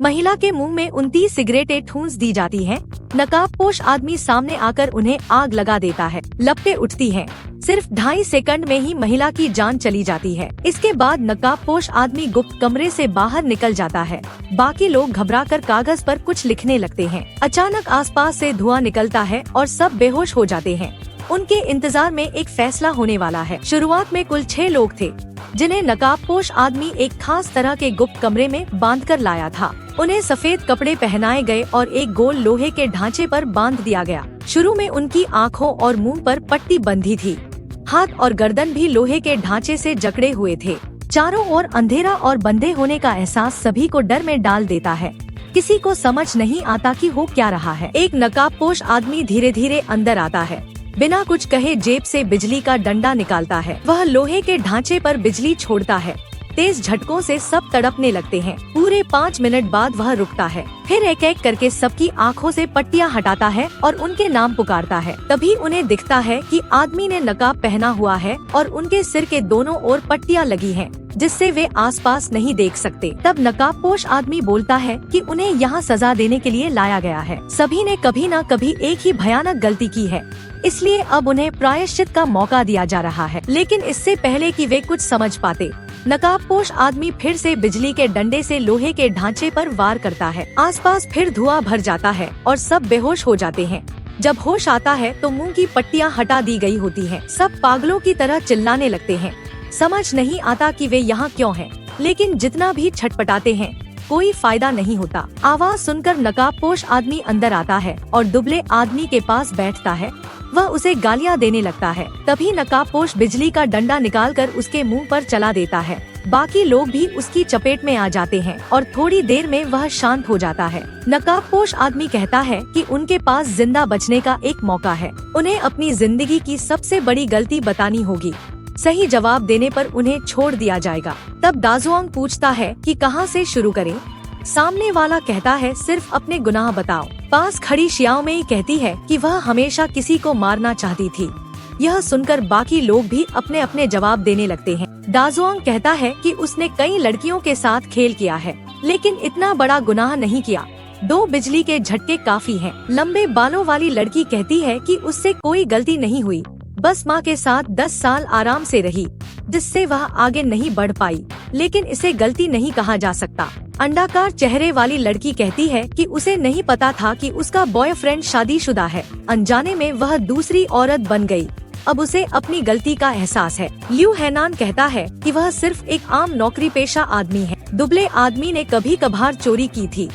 महिला के मुंह में 29 सिगरेटें ठूंस दी जाती हैं। नकाबपोश आदमी सामने आकर उन्हें आग लगा देता है। लपटें उठती हैं। सिर्फ 2.5 सेकंड में ही महिला की जान चली जाती है। इसके बाद नकाबपोश आदमी गुप्त कमरे से बाहर निकल जाता है। बाकी लोग घबराकर कागज पर कुछ लिखने लगते हैं। अचानक आसपास से धुआं निकलता है और सब बेहोश हो जाते हैं। उनके इंतजार में एक फैसला होने वाला है। शुरुआत में कुल 6 लोग थे, जिन्हें नकाबपोश आदमी एक खास तरह के गुप्त कमरे में बांधकर लाया था। उन्हें सफेद कपड़े पहनाए गए और एक गोल लोहे के ढांचे पर बांध दिया गया। शुरू में उनकी आँखों और मुंह पर पट्टी बंधी थी। हाथ और गर्दन भी लोहे के ढांचे से जकड़े हुए थे। चारों ओर अंधेरा और बंधे होने का एहसास सभी को डर में डाल देता है। किसी को समझ नहीं आता कि हो क्या रहा है। एक नकाबपोश आदमी धीरे धीरे अंदर आता है। बिना कुछ कहे जेब से बिजली का डंडा निकालता है। वह लोहे के ढांचे पर बिजली छोड़ता है। तेज झटकों से सब तड़पने लगते हैं। पूरे 5 मिनट बाद वह रुकता है। फिर एक एक करके सबकी आंखों से पट्टियां हटाता है और उनके नाम पुकारता है। तभी उन्हें दिखता है कि आदमी ने नकाब पहना हुआ है और उनके सिर के दोनों ओर पट्टियां लगी हैं, जिससे वे आसपास नहीं देख सकते। तब नकाबपोश आदमी बोलता है कि उन्हें यहाँ सजा देने के लिए लाया गया है। सभी ने कभी न कभी एक ही भयानक गलती की है, इसलिए अब उन्हें प्रायश्चित का मौका दिया जा रहा है। लेकिन इससे पहले कि वे कुछ समझ पाते, नकाबपोश आदमी फिर से बिजली के डंडे से लोहे के ढांचे पर वार करता है। आसपास फिर धुआं भर जाता है और सब बेहोश हो जाते हैं। जब होश आता है तो मुंह की पट्टियां हटा दी गई होती हैं। सब पागलों की तरह चिल्लाने लगते हैं। समझ नहीं आता कि वे यहाँ क्यों हैं, लेकिन जितना भी छटपटाते हैं कोई फायदा नहीं होता। आवाज सुनकर नकाबपोश आदमी अंदर आता है और दुबले आदमी के पास बैठता है। वह उसे गालियां देने लगता है। तभी नकाबपोश बिजली का डंडा निकालकर उसके मुंह पर चला देता है। बाकी लोग भी उसकी चपेट में आ जाते हैं और थोड़ी देर में वह शांत हो जाता है। नकाबपोश आदमी कहता है कि उनके पास जिंदा बचने का एक मौका है। उन्हें अपनी जिंदगी की सबसे बड़ी गलती बतानी होगी। सही जवाब देने पर उन्हें छोड़ दिया जाएगा। तब दाजुआंग पूछता है कि कहां से शुरू करें। सामने वाला कहता है सिर्फ अपने गुनाह बताओ। पास खड़ी शियाओ में कहती है कि वह हमेशा किसी को मारना चाहती थी। यह सुनकर बाकी लोग भी अपने अपने जवाब देने लगते हैं। दाजुआंग कहता है कि उसने कई लड़कियों के साथ खेल किया है, लेकिन इतना बड़ा गुनाह नहीं किया। 2 बिजली के झटके काफी हैं। लंबे बालों वाली लड़की कहती है कि उससे कोई गलती नहीं हुई, बस माँ के साथ 10 साल आराम से रही, जिससे वह आगे नहीं बढ़ पाई। लेकिन इसे गलती नहीं कहा जा सकता। अंडाकार चेहरे वाली लड़की कहती है कि उसे नहीं पता था कि उसका बॉयफ्रेंड शादीशुदा है। अनजाने में वह दूसरी औरत बन गई। अब उसे अपनी गलती का एहसास है। ल्यू हैनान कहता है कि वह सिर्फ एक आम नौकरी पेशा आदमी है। दुबले आदमी ने कभी कभार चोरी की थी,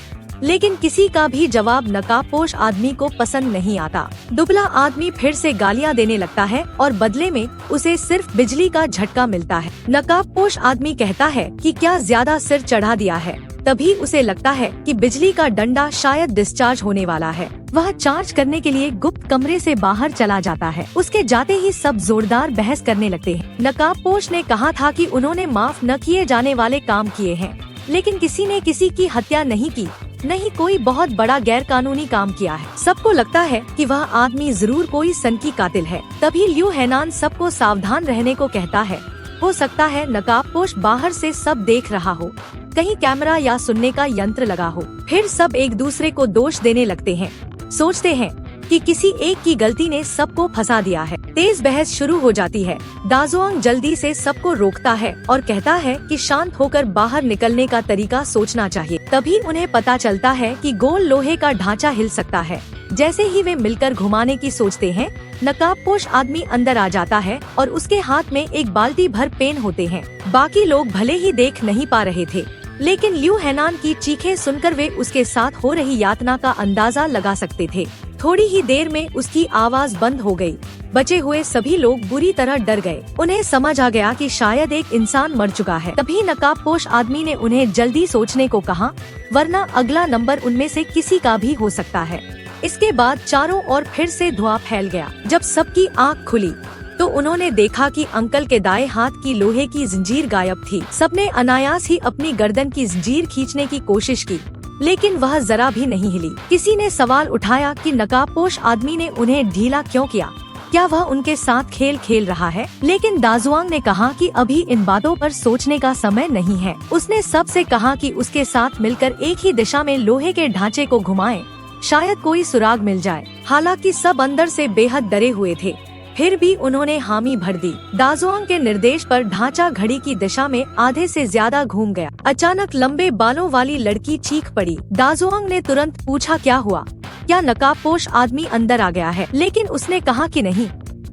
लेकिन किसी का भी जवाब नकाबपोश आदमी को पसंद नहीं आता। दुबला आदमी फिर से गालियां देने लगता है और बदले में उसे सिर्फ बिजली का झटका मिलता है। नकाबपोश आदमी कहता है कि क्या ज्यादा सिर चढ़ा दिया है। तभी उसे लगता है कि बिजली का डंडा शायद डिस्चार्ज होने वाला है। वह चार्ज करने के लिए गुप्त कमरे से बाहर चला जाता है। उसके जाते ही सब जोरदार बहस करने लगते हैं। नकाबपोश ने कहा था कि उन्होंने माफ न किए जाने वाले काम किए हैं, लेकिन किसी ने किसी की हत्या नहीं की, नहीं कोई बहुत बड़ा गैर कानूनी काम किया है। सबको लगता है कि वह आदमी जरूर कोई सनकी कातिल है। तभी ल्यू हैनान सबको सावधान रहने को कहता है। हो सकता है नकाबपोश बाहर से सब देख रहा हो, कहीं कैमरा या सुनने का यंत्र लगा हो। फिर सब एक दूसरे को दोष देने लगते हैं। सोचते हैं कि किसी एक की गलती ने सबको फंसा दिया है। तेज बहस शुरू हो जाती है। दाजुआंग जल्दी से सबको रोकता है और कहता है कि शांत होकर बाहर निकलने का तरीका सोचना चाहिए। तभी उन्हें पता चलता है कि गोल लोहे का ढांचा हिल सकता है। जैसे ही वे मिलकर घुमाने की सोचते हैं, नकाबपोश आदमी अंदर आ जाता है और उसके हाथ में एक बाल्टी भर पेन होते हैं। बाकी लोग भले ही देख नहीं पा रहे थे, लेकिन ल्यू हैनान की चीखें सुनकर वे उसके साथ हो रही यातना का अंदाजा लगा सकते थे। थोड़ी ही देर में उसकी आवाज बंद हो गई। बचे हुए सभी लोग बुरी तरह डर गए। उन्हें समझ आ गया कि शायद एक इंसान मर चुका है। तभी नकाबपोश आदमी ने उन्हें जल्दी सोचने को कहा, वरना अगला नंबर उनमें से किसी का भी हो सकता है। इसके बाद चारों ओर फिर से धुआं फैल गया। जब सबकी आँख खुली तो उन्होंने देखा कि अंकल के दाएं हाथ की लोहे की जंजीर गायब थी। सबने अनायास ही अपनी गर्दन की जंजीर खींचने की कोशिश की, लेकिन वह जरा भी नहीं हिली। किसी ने सवाल उठाया कि नकाबपोश आदमी ने उन्हें ढीला क्यों किया, क्या वह उनके साथ खेल खेल रहा है? लेकिन दाजुआंग ने कहा कि अभी इन बातों पर सोचने का समय नहीं है। उसने सबसे कहा कि उसके साथ मिलकर एक ही दिशा में लोहे के ढांचे को घुमाएं, शायद कोई सुराग मिल जाए। हालांकि सब अंदर से बेहद डरे हुए थे, फिर भी उन्होंने हामी भर दी। दाजुआंग के निर्देश पर ढांचा घड़ी की दिशा में आधे से ज्यादा घूम गया। अचानक लंबे बालों वाली लड़की चीख पड़ी। दाजुआंग ने तुरंत पूछा, क्या हुआ? क्या नकाबपोश आदमी अंदर आ गया है? लेकिन उसने कहा कि नहीं,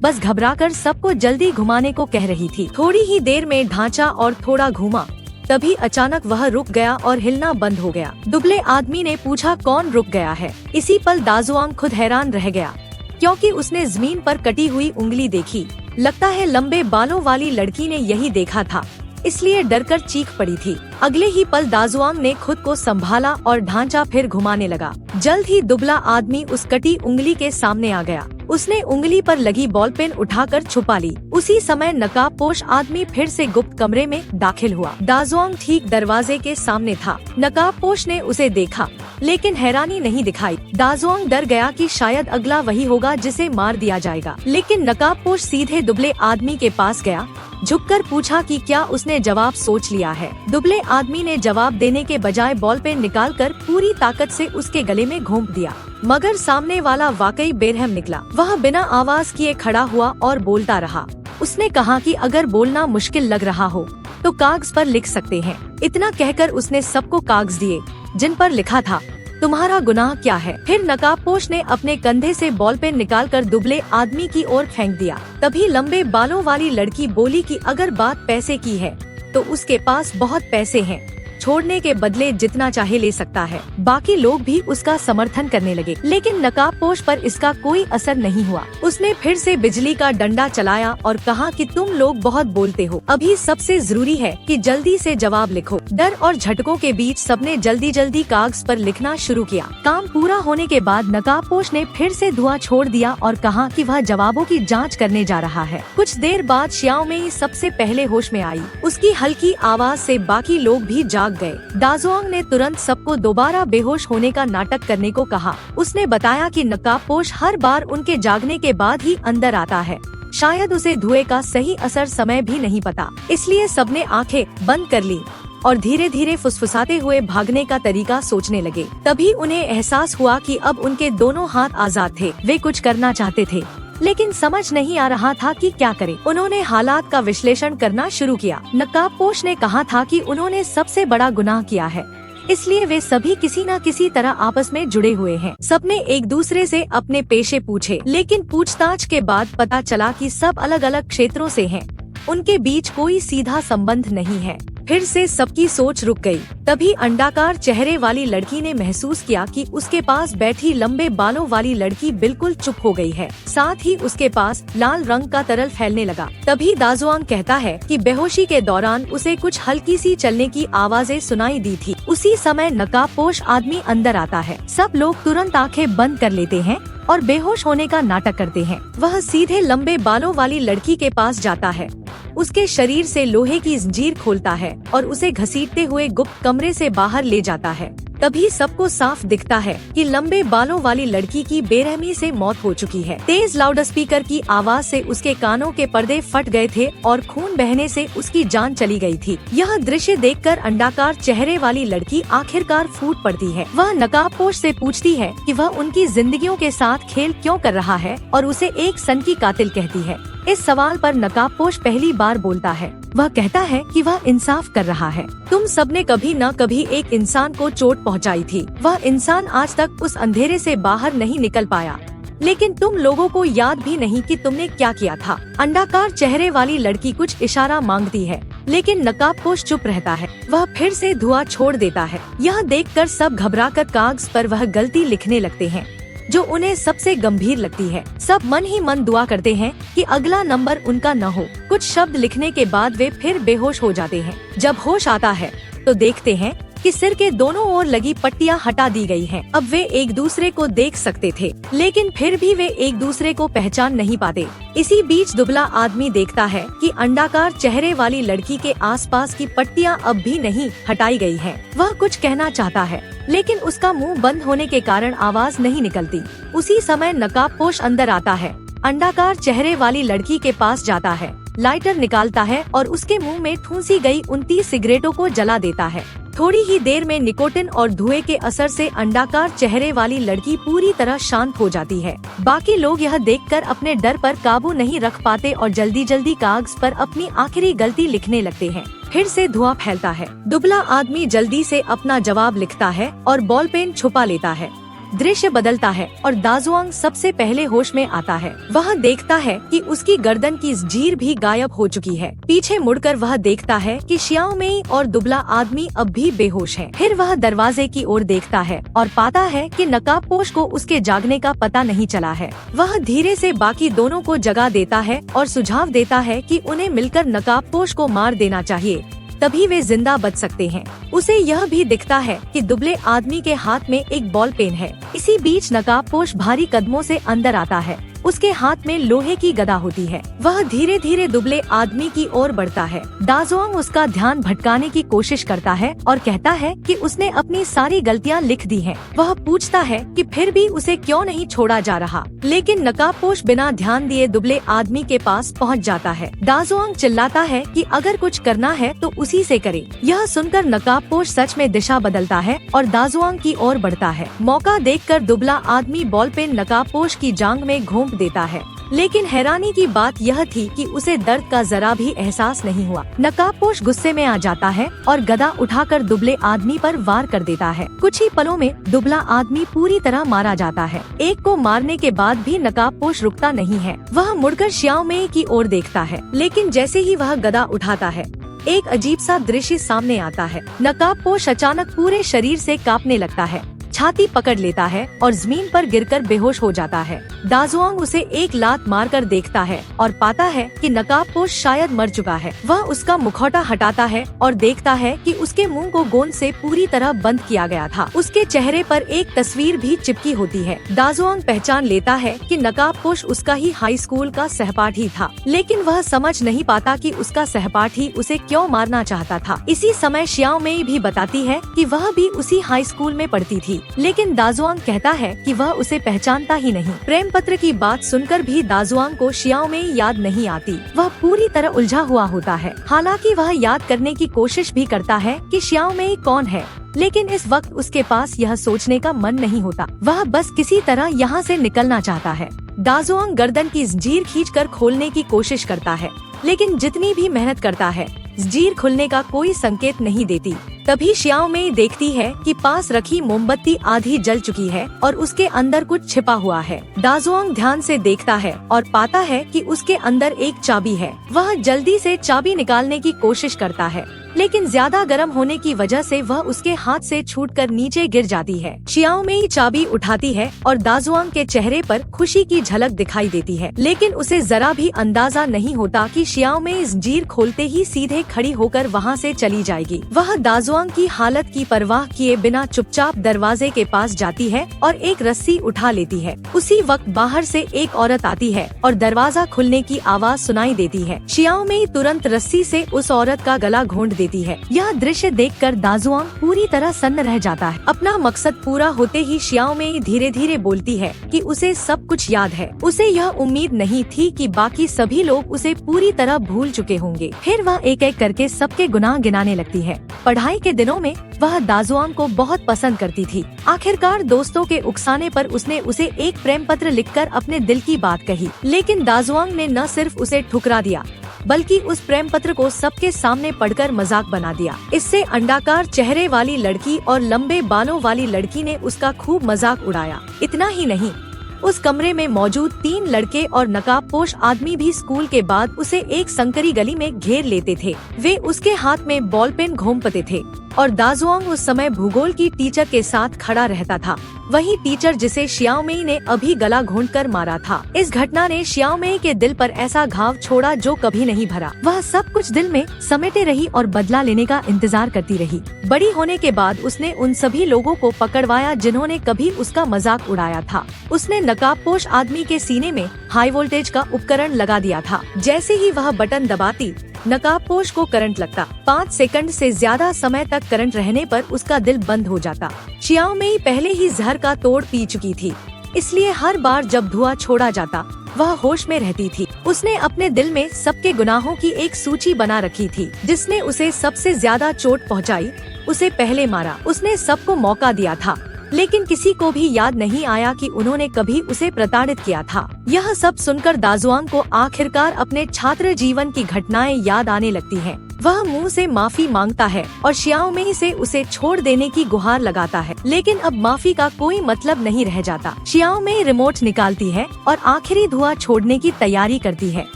बस घबराकर सबको जल्दी घुमाने को कह रही थी। थोड़ी ही देर में ढांचा और थोड़ा घूमा, तभी अचानक वह रुक गया और हिलना बंद हो गया। दुबले आदमी ने पूछा, कौन रुक गया है? इसी पल दाजुआंग खुद हैरान रह गया, क्योंकि उसने जमीन पर कटी हुई उंगली देखी। लगता है लंबे बालों वाली लड़की ने यही देखा था, इसलिए डरकर चीख पड़ी थी। अगले ही पल दाजुआंग ने खुद को संभाला और ढांचा फिर घुमाने लगा। जल्द ही दुबला आदमी उस कटी उंगली के सामने आ गया। उसने उंगली पर लगी बॉल पेन उठाकर छुपा ली। उसी समय नकाबपोश आदमी फिर से गुप्त कमरे में दाखिल हुआ। दाजुआंग ठीक दरवाजे के सामने था। नकाबपोश ने उसे देखा, लेकिन हैरानी नहीं दिखाई। दाजुआंग डर गया कि शायद अगला वही होगा जिसे मार दिया जाएगा। लेकिन नकाबपोश सीधे दुबले आदमी के पास गया, झुककर पूछा कि क्या उसने जवाब सोच लिया है। दुबले आदमी ने जवाब देने के बजाय बॉल पेन निकालकर पूरी ताकत से उसके गले में घोंप दिया। मगर सामने वाला वाकई बेरहम निकला। वह बिना आवाज किए खड़ा हुआ और बोलता रहा। उसने कहा कि अगर बोलना मुश्किल लग रहा हो तो कागज पर लिख सकते हैं। इतना कहकर उसने सबको कागज दिए, जिन पर लिखा था, तुम्हारा गुनाह क्या है? फिर नकाबपोश ने अपने कंधे से बॉल पेन निकालकर दुबले आदमी की ओर फेंक दिया। तभी लंबे बालों वाली लड़की बोली कि अगर बात पैसे की है तो उसके पास बहुत पैसे हैं, छोड़ने के बदले जितना चाहे ले सकता है। बाकी लोग भी उसका समर्थन करने लगे, लेकिन नकाबपोश पर इसका कोई असर नहीं हुआ। उसने फिर से बिजली का डंडा चलाया और कहा कि तुम लोग बहुत बोलते हो, अभी सबसे जरूरी है कि जल्दी से जवाब लिखो। डर और झटकों के बीच सबने जल्दी जल्दी कागज पर लिखना शुरू किया। काम पूरा होने के बाद नकाबपोश ने फिर से धुआं छोड़ दिया और कहा कि वह जवाबों की जाँच करने जा रहा है। कुछ देर बाद श्याओ में सबसे पहले होश में आई। उसकी हल्की आवाज से बाकी लोग भी जाग गए। दाजुआंग ने तुरंत सबको दोबारा बेहोश होने का नाटक करने को कहा। उसने बताया कि नकाबपोश हर बार उनके जागने के बाद ही अंदर आता है। शायद उसे धुएं का सही असर समय भी नहीं पता, इसलिए सबने आंखें बंद कर ली और धीरे धीरे फुसफुसाते हुए भागने का तरीका सोचने लगे। तभी उन्हें एहसास हुआ कि अब उनके दोनों हाथ आजाद थे। वे कुछ करना चाहते थे, लेकिन समझ नहीं आ रहा था कि क्या करें। उन्होंने हालात का विश्लेषण करना शुरू किया। नकाबपोश ने कहा था कि उन्होंने सबसे बड़ा गुनाह किया है, इसलिए वे सभी किसी न किसी तरह आपस में जुड़े हुए हैं। सबने एक दूसरे से अपने पेशे पूछे, लेकिन पूछताछ के बाद पता चला कि सब अलग अलग क्षेत्रों से हैं। उनके बीच कोई सीधा संबंध नहीं है। फिर से सबकी सोच रुक गई। तभी अंडाकार चेहरे वाली लड़की ने महसूस किया कि उसके पास बैठी लंबे बालों वाली लड़की बिल्कुल चुप हो गई है। साथ ही उसके पास लाल रंग का तरल फैलने लगा। तभी दाजुआंग कहता है कि बेहोशी के दौरान उसे कुछ हल्की सी चलने की आवाजें सुनाई दी थी। उसी समय नकाबपोश आदमी अंदर आता है। सब लोग तुरंत आंखें बंद कर लेते हैं और बेहोश होने का नाटक करते हैं। वह सीधे लंबे बालों वाली लड़की के पास जाता है, उसके शरीर से लोहे की जंजीर खोलता है और उसे घसीटते हुए गुप्त कमरे से बाहर ले जाता है। तभी सबको साफ दिखता है कि लंबे बालों वाली लड़की की बेरहमी से मौत हो चुकी है। तेज लाउडस्पीकर की आवाज से उसके कानों के पर्दे फट गए थे और खून बहने से उसकी जान चली गई थी। यह दृश्य देखकर अंडाकार चेहरे वाली लड़की आखिरकार फूट पड़ती है। वह नकाबपोश से पूछती है कि वह उनकी जिंदगियों के साथ खेल क्यों कर रहा है और उसे एक सन की कातिल कहती है। इस सवाल पर नकाबपोश पहली बार बोलता है। वह कहता है कि वह इंसाफ कर रहा है। तुम सबने कभी न कभी एक इंसान को चोट पहुंचाई थी। वह इंसान आज तक उस अंधेरे से बाहर नहीं निकल पाया, लेकिन तुम लोगों को याद भी नहीं कि तुमने क्या किया था। अंडाकार चेहरे वाली लड़की कुछ इशारा मांगती है, लेकिन नकाबपोश चुप रहता है। वह फिर से धुआं छोड़ देता है। यह देखकर सब घबराकर कागज पर वह गलती लिखने लगते हैं, जो उन्हें सबसे गंभीर लगती है। सब मन ही मन दुआ करते हैं कि अगला नंबर उनका न हो। कुछ शब्द लिखने के बाद वे फिर बेहोश हो जाते हैं। जब होश आता है तो देखते हैं कि सिर के दोनों ओर लगी पट्टियां हटा दी गई हैं। अब वे एक दूसरे को देख सकते थे, लेकिन फिर भी वे एक दूसरे को पहचान नहीं पाते। इसी बीच दुबला आदमी देखता है कि अंडाकार चेहरे वाली लड़की के आसपास की पट्टियां अब भी नहीं हटाई गई हैं। वह कुछ कहना चाहता है, लेकिन उसका मुंह बंद होने के कारण आवाज नहीं निकलती। उसी समय नकाबपोश अंदर आता है। अंडाकार चेहरे वाली लड़की के पास जाता है, लाइटर निकालता है और उसके मुंह में ठूंसी गई 29 सिगरेटों को जला देता है। थोड़ी ही देर में निकोटिन और धुएं के असर से अंडाकार चेहरे वाली लड़की पूरी तरह शांत हो जाती है। बाकी लोग यह देखकर अपने डर पर काबू नहीं रख पाते और जल्दी जल्दी कागज पर अपनी आखिरी गलती लिखने लगते हैं। फिर से धुआं फैलता है। दुबला आदमी जल्दी से अपना जवाब लिखता है और बॉल पेन छुपा लेता है। दृश्य बदलता है और दाजुआंग सबसे पहले होश में आता है। वह देखता है कि उसकी गर्दन की जंजीर भी गायब हो चुकी है। पीछे मुड़कर वह देखता है कि शियाओ मेई और दुबला आदमी अब भी बेहोश है। फिर वह दरवाजे की ओर देखता है और पाता है कि नकाबपोश को उसके जागने का पता नहीं चला है। वह धीरे से बाकी दोनों को जगा देता है और सुझाव देता है कि उन्हें मिलकर नकाबपोश को मार देना चाहिए, तभी वे जिंदा बच सकते हैं। उसे यह भी दिखता है कि दुबले आदमी के हाथ में एक बॉल पेन है। इसी बीच नकाबपोश भारी कदमों से अंदर आता है। उसके हाथ में लोहे की गदा होती है। वह धीरे धीरे दुबले आदमी की ओर बढ़ता है। दाजुआंग उसका ध्यान भटकाने की कोशिश करता है और कहता है कि उसने अपनी सारी गलतियां लिख दी हैं। वह पूछता है कि फिर भी उसे क्यों नहीं छोड़ा जा रहा, लेकिन नकाबपोश बिना ध्यान दिए दुबले आदमी के पास पहुंच जाता है। दाजुआंग चिल्लाता है कि अगर कुछ करना है तो उसी से करे। यह सुनकर नकाबपोश सच में दिशा बदलता है और दाजुआंग की ओर बढ़ता है। मौका देखकर दुबला आदमी बॉल पेन नकाबपोश की जांघ में घोंप देता है, लेकिन हैरानी की बात यह थी कि उसे दर्द का जरा भी एहसास नहीं हुआ। नकाबपोश गुस्से में आ जाता है और गदा उठाकर दुबले आदमी पर वार कर देता है। कुछ ही पलों में दुबला आदमी पूरी तरह मारा जाता है। एक को मारने के बाद भी नकाबपोश रुकता नहीं है। वह मुड़कर शियाओ मेई की ओर देखता है, लेकिन जैसे ही वह गदा उठाता है, एक अजीब सा दृश्य सामने आता है। नकाबपोश अचानक पूरे शरीर से कांपने लगता है, छाती पकड़ लेता है और जमीन पर गिरकर बेहोश हो जाता है। दाजुआंग उसे एक लात मारकर देखता है और पाता है कि नकाबपोश शायद मर चुका है। वह उसका मुखौटा हटाता है और देखता है कि उसके मुंह को गोंद से पूरी तरह बंद किया गया था। उसके चेहरे पर एक तस्वीर भी चिपकी होती है। दाजुआंग पहचान लेता है कि नकाबपोश उसका ही हाई स्कूल का सहपाठी था, लेकिन वह समझ नहीं पाता कि उसका सहपाठी उसे क्यों मारना चाहता था। इसी समय शियाओ मेई भी बताती है कि वह भी उसी हाई स्कूल में पढ़ती थी, लेकिन दाजुआंग कहता है कि वह उसे पहचानता ही नहीं। प्रेम पत्र की बात सुनकर भी दाजुआंग को शियाओ मेई याद नहीं आती। वह पूरी तरह उलझा हुआ होता है। हालांकि वह याद करने की कोशिश भी करता है कि शियाओ मेई कौन है, लेकिन इस वक्त उसके पास यह सोचने का मन नहीं होता। वह बस किसी तरह यहाँ से निकलना चाहता है। दाजुआंग गर्दन की जंजीर खींचकर खोलने की कोशिश करता है, लेकिन जितनी भी मेहनत करता है, जंजीर खुलने का कोई संकेत नहीं देती। तभी शियाओ मेई देखती है कि पास रखी मोमबत्ती आधी जल चुकी है और उसके अंदर कुछ छिपा हुआ है। दाजुआंग ध्यान से देखता है और पाता है कि उसके अंदर एक चाबी है। वह जल्दी से चाबी निकालने की कोशिश करता है, लेकिन ज्यादा गर्म होने की वजह से वह उसके हाथ से छूटकर नीचे गिर जाती है। शियाओ मेई चाबी उठाती है और दाजुआंग के चेहरे पर खुशी की झलक दिखाई देती है, लेकिन उसे जरा भी अंदाजा नहीं होता कि शियाओ मेई जंजीर खोलते ही सीधे खड़ी होकर वहाँ से चली जाएगी। वह दाजुआंग की हालत की परवाह किए बिना चुपचाप दरवाजे के पास जाती है और एक रस्सी उठा लेती है। उसी वक्त बाहर से एक औरत आती है और दरवाजा खुलने की आवाज सुनाई देती है। शियाओ मेई तुरंत रस्सी से उस औरत का गला घोंट देती है। यह दृश्य देखकर दाजुआंग पूरी तरह सन्न रह जाता है। अपना मकसद पूरा होते ही शियाओ मेई धीरे धीरे बोलती है कि उसे सब कुछ याद है। उसे यह उम्मीद नहीं थी कि बाकी सभी लोग उसे पूरी तरह भूल चुके होंगे। फिर वह एक एक करके सबके गुनाह गिनाने लगती है। पढ़ाई के दिनों में वह दाजुआंग को बहुत पसंद करती थी। आखिरकार दोस्तों के उकसाने पर उसने उसे एक प्रेम पत्र लिखकर अपने दिल की बात कही, लेकिन दाजुआंग ने न सिर्फ उसे ठुकरा दिया, बल्कि उस प्रेम पत्र को सबके सामने पढ़कर मजाक बना दिया। इससे अंडाकार चेहरे वाली लड़की और लंबे बालों वाली लड़की ने उसका खूब मजाक उड़ाया। इतना ही नहीं, उस कमरे में मौजूद 3 लड़के और नकाबपोश आदमी भी स्कूल के बाद उसे एक संकरी गली में घेर लेते थे। वे उसके हाथ में बॉल पेन घोंपते थे और दाजुआंग उस समय भूगोल की टीचर के साथ खड़ा रहता था, वही टीचर जिसे शियाओ मेई ने अभी गला घोंटकर मारा था। इस घटना ने शियाओ मेई के दिल पर ऐसा घाव छोड़ा जो कभी नहीं भरा। वह सब कुछ दिल में समेटे रही और बदला लेने का इंतजार करती रही। बड़ी होने के बाद उसने उन सभी लोगों को पकड़वाया जिन्होंने कभी उसका मजाक उड़ाया था। उसने नकाबपोश आदमी के सीने में हाई वोल्टेज का उपकरण लगा दिया था। जैसे ही वह बटन दबाती, नकाबपोश को करंट लगता। 5 सेकंड से ज्यादा समय तक करंट रहने पर उसका दिल बंद हो जाता। शियाओ मेई पहले ही जहर का तोड़ पी चुकी थी, इसलिए हर बार जब धुआं छोड़ा जाता वह होश में रहती थी। उसने अपने दिल में सबके गुनाहों की एक सूची बना रखी थी। जिसने उसे सबसे ज्यादा चोट पहुंचाई, उसे पहले मारा। उसने सबको मौका दिया था, लेकिन किसी को भी याद नहीं आया कि उन्होंने कभी उसे प्रताड़ित किया था। यह सब सुनकर दाजुआंग को आखिरकार अपने छात्र जीवन की घटनाएं याद आने लगती हैं। वह मुंह से माफी मांगता है और शियाओमेई से उसे छोड़ देने की गुहार लगाता है, लेकिन अब माफी का कोई मतलब नहीं रह जाता। शियाओमेई रिमोट निकालती है और आखिरी धुआं छोड़ने की तैयारी करती है।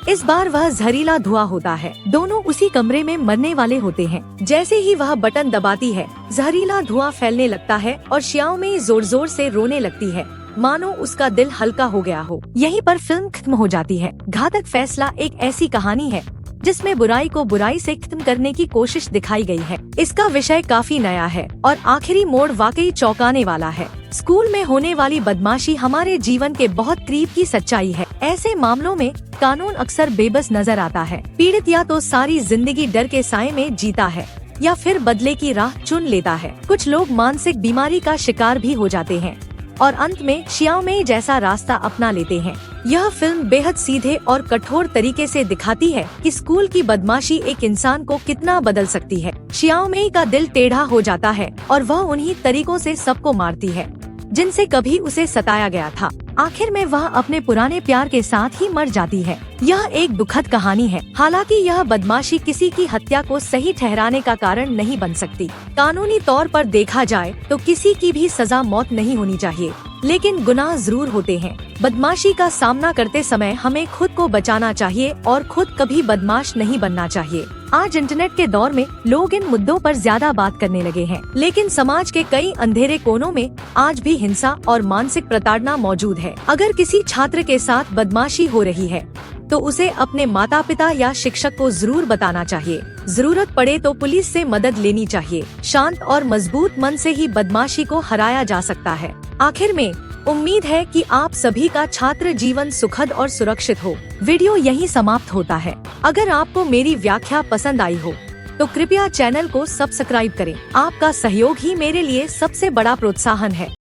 इस बार वह जहरीला धुआं होता है। दोनों उसी कमरे में मरने वाले होते हैं। जैसे ही वह बटन दबाती है, जहरीला धुआं फैलने लगता है और शियाओमेई जोर जोर से रोने लगती है, मानो उसका दिल हल्का हो गया हो। यहीं पर फिल्म खत्म हो जाती है। घातक फैसला एक ऐसी कहानी है जिसमें बुराई को बुराई से खत्म करने की कोशिश दिखाई गई है। इसका विषय काफी नया है और आखिरी मोड़ वाकई चौंकाने वाला है। स्कूल में होने वाली बदमाशी हमारे जीवन के बहुत करीब की सच्चाई है। ऐसे मामलों में कानून अक्सर बेबस नजर आता है। पीड़ित या तो सारी जिंदगी डर के साए में जीता है या फिर बदले की राह चुन लेता है। कुछ लोग मानसिक बीमारी का शिकार भी हो जाते हैं और अंत में शियाओमेई जैसा रास्ता अपना लेते हैं। यह फिल्म बेहद सीधे और कठोर तरीके से दिखाती है कि स्कूल की बदमाशी एक इंसान को कितना बदल सकती है। शियाओमेई का दिल टेढ़ा हो जाता है और वह उन्हीं तरीकों से सबको मारती है जिनसे कभी उसे सताया गया था। आखिर में वह अपने पुराने प्यार के साथ ही मर जाती है। यह एक दुखद कहानी है। हालांकि यह बदमाशी किसी की हत्या को सही ठहराने का कारण नहीं बन सकती। कानूनी तौर पर देखा जाए तो किसी की भी सजा मौत नहीं होनी चाहिए, लेकिन गुनाह जरूर होते हैं। बदमाशी का सामना करते समय हमें खुद को बचाना चाहिए और खुद कभी बदमाश नहीं बनना चाहिए। आज इंटरनेट के दौर में लोग इन मुद्दों पर ज्यादा बात करने लगे हैं, लेकिन समाज के कई अंधेरे कोनों में आज भी हिंसा और मानसिक प्रताड़ना मौजूद है। अगर किसी छात्र के साथ बदमाशी हो रही है तो उसे अपने माता पिता या शिक्षक को जरूर बताना चाहिए। जरूरत पड़े तो पुलिस से मदद लेनी चाहिए। शांत और मजबूत मन से ही बदमाशी को हराया जा सकता है। आखिर में उम्मीद है कि आप सभी का छात्र जीवन सुखद और सुरक्षित हो। वीडियो यहीं समाप्त होता है। अगर आपको मेरी व्याख्या पसंद आई हो तो कृपया चैनल को सब्सक्राइब करें। आपका सहयोग ही मेरे लिए सबसे बड़ा प्रोत्साहन है।